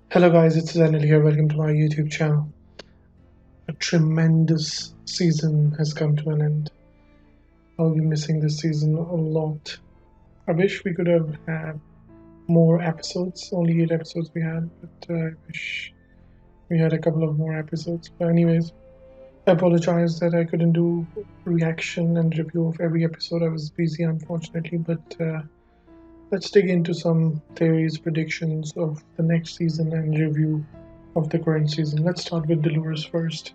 Hello guys, it's Zanil here. Welcome to my YouTube channel. A tremendous season has come to an end. I'll be missing this season a lot. I wish we could have had more episodes. Only 8 episodes we had, but I wish we had a couple of more episodes. But anyways, I apologize that I couldn't do reaction and review of every episode. I was busy, unfortunately. But let's dig into some theories, predictions of the next season, and review of the current season. Let's start with Dolores first.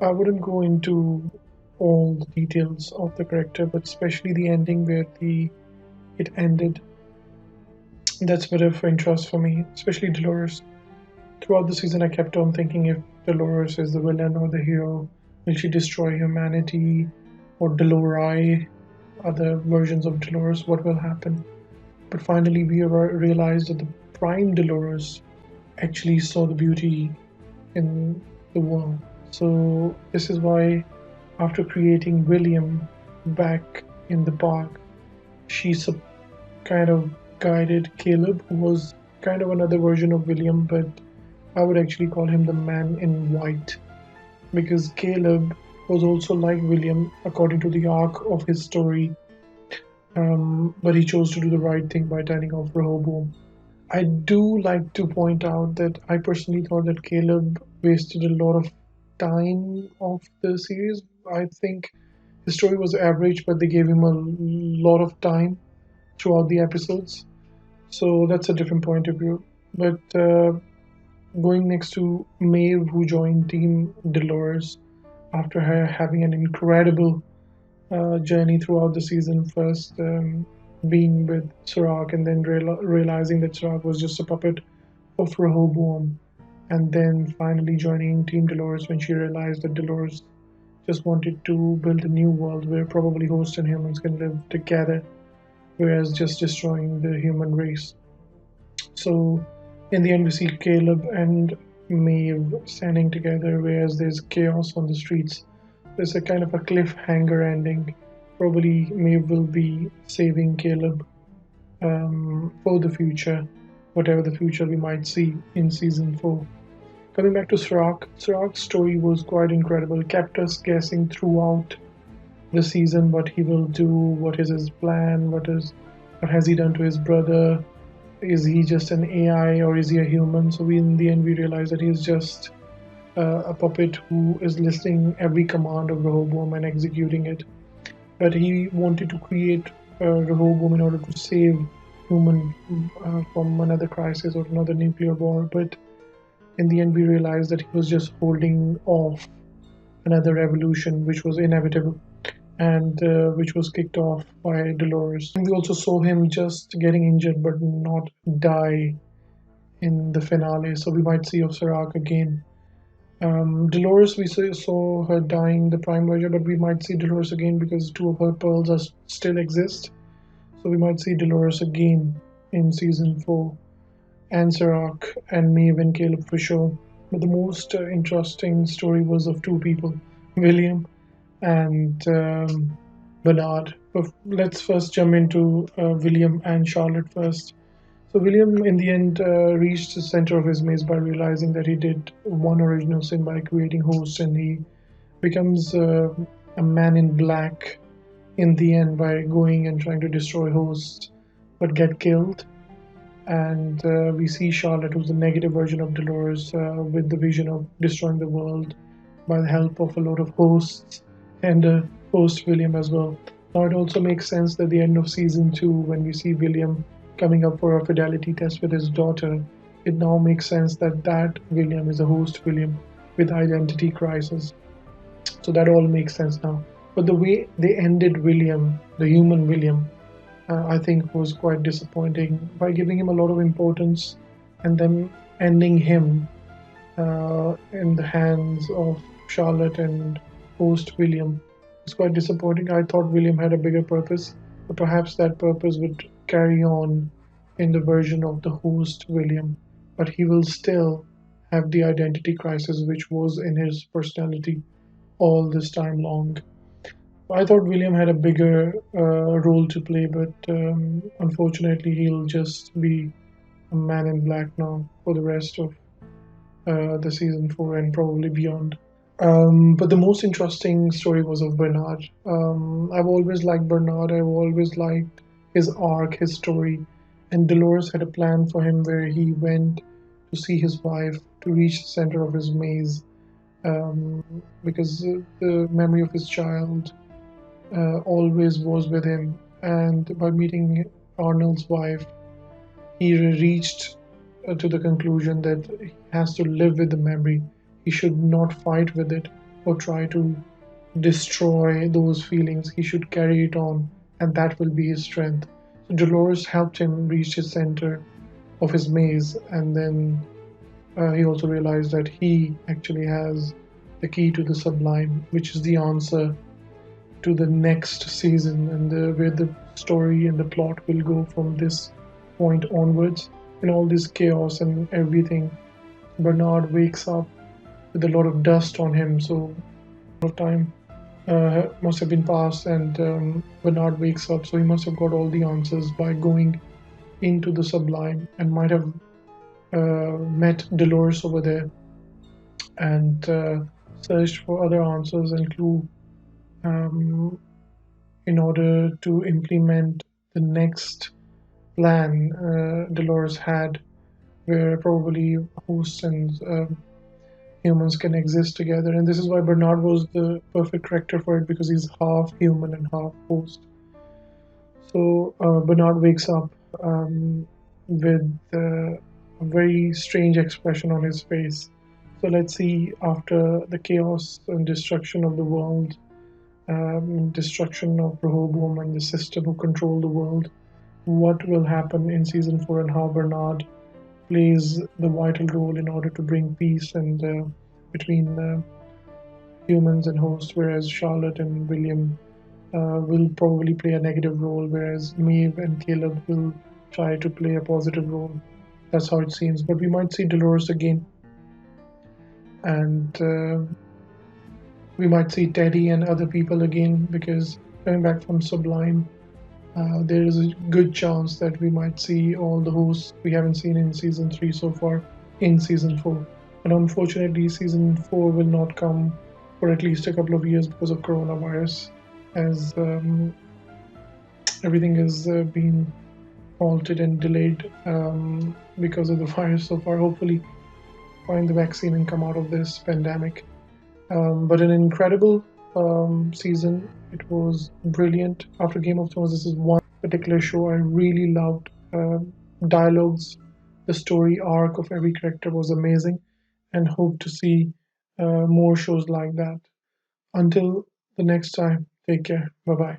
I wouldn't go into all the details of the character, but especially the ending where the it ended. That's a bit of interest for me, especially Dolores. Throughout the season, I kept on thinking if Dolores is the villain or the hero. Will she destroy humanity? Or Dolores, other versions of Dolores, what will happen? But finally, we realized that the prime Dolores actually saw the beauty in the world. So, this is why after creating William back in the park, she kind of guided Caleb, who was kind of another version of William, but I would actually call him the man in white because Caleb was also like William according to the arc of his story, but he chose to do the right thing by turning off Rehoboam. I do like to point out that I personally thought that Caleb wasted a lot of time of the series. I think his story was average, but they gave him a lot of time throughout the episodes. So that's a different point of view. But going next to Maeve, who joined Team Dolores after her having an incredible journey throughout the season, first being with Sirach and then realizing that Sirach was just a puppet of Rehoboam, and then finally joining Team Dolores when she realized that Dolores just wanted to build a new world where probably hosts and humans can live together, whereas just destroying the human race. So in the end, we see Caleb and Maeve standing together, whereas there's chaos on the streets. There's a kind of a cliffhanger ending. Probably Maeve will be saving Caleb for the future, whatever the future we might see in season 4. Coming back to Sirach, Sirach's story was quite incredible. It kept us guessing throughout the season what he will do, what is his plan, what has he done to his brother, is he just an AI or is he a human? So we, in the end, we realize that he's just a puppet who is listening every command of Rehoboam and executing it. But he wanted to create Rehoboam in order to save human from another crisis or another nuclear war. But in the end, we realized that he was just holding off another revolution, which was inevitable and which was kicked off by Dolores. And we also saw him just getting injured but not die in the finale, so we might see of Sirach again. Dolores, we saw her dying the Prime version, but we might see Dolores again because two of her pearls still exist. So we might see Dolores again in season 4, and Sirach and Maeve and Caleb for sure. But the most interesting story was of two people, William and Bernard. But let's first jump into William and Charlotte first. So William, in the end, reached the center of his maze by realizing that he did one original sin by creating hosts, and he becomes a man in black in the end by going and trying to destroy hosts, but get killed. And we see Charlotte, who's the negative version of Dolores, with the vision of destroying the world by the help of a lot of hosts and host William as well. Now it also makes sense that the end of season 2, when we see William coming up for a fidelity test with his daughter, it now makes sense that that William is a host William with identity crisis. So that all makes sense now. But the way they ended William, the human William, I think was quite disappointing by giving him a lot of importance and then ending him in the hands of Charlotte and host William. It's quite disappointing. I thought William had a bigger purpose, but perhaps that purpose would carry on in the version of the host William, but he will still have the identity crisis which was in his personality all this time long. I thought William had a bigger role to play, but unfortunately, he'll just be a man in black now for the rest of the season 4 and probably beyond. But the most interesting story was of Bernard. I've always liked Bernard. I've always liked his arc, his story. And Dolores had a plan for him where he went to see his wife to reach the center of his maze, because the memory of his child always was with him. And by meeting Arnold's wife, he reached to the conclusion that he has to live with the memory. He should not fight with it or try to destroy those feelings. He should carry it on, and that will be his strength. So Dolores helped him reach his center of his maze, and then he also realized that he actually has the key to the sublime, which is the answer to the next season, and where the story and the plot will go from this point onwards. In all this chaos and everything, Bernard wakes up with a lot of dust on him, so a lot of time must have been passed, and Bernard wakes up, so he must have got all the answers by going into the sublime, and might have met Dolores over there and searched for other answers and clue, um, in order to implement the next plan Dolores had, where probably hosts and humans can exist together. And this is why Bernard was the perfect character for it, because he's half human and half host. So Bernard wakes up with a very strange expression on his face. So let's see, after the chaos and destruction of the world, destruction of Rehoboam and the system who control the world, what will happen in season 4 and how Bernard plays the vital role in order to bring peace and between humans and hosts, whereas Charlotte and William will probably play a negative role, whereas Maeve and Caleb will try to play a positive role. That's how it seems. But we might see Dolores again, and we might see Teddy and other people again, because coming back from Sublime, there is a good chance that we might see all the hosts we haven't seen in season 3 so far in season 4. And unfortunately, season 4 will not come for at least a couple of years because of coronavirus, as everything is being halted and delayed because of the virus so far. Hopefully, find the vaccine and come out of this pandemic. But an incredible season. It was brilliant. After Game of Thrones, this is one particular show I really loved. Dialogues, the story arc of every character was amazing, and hope to see more shows like that. Until the next time, take care. Bye bye.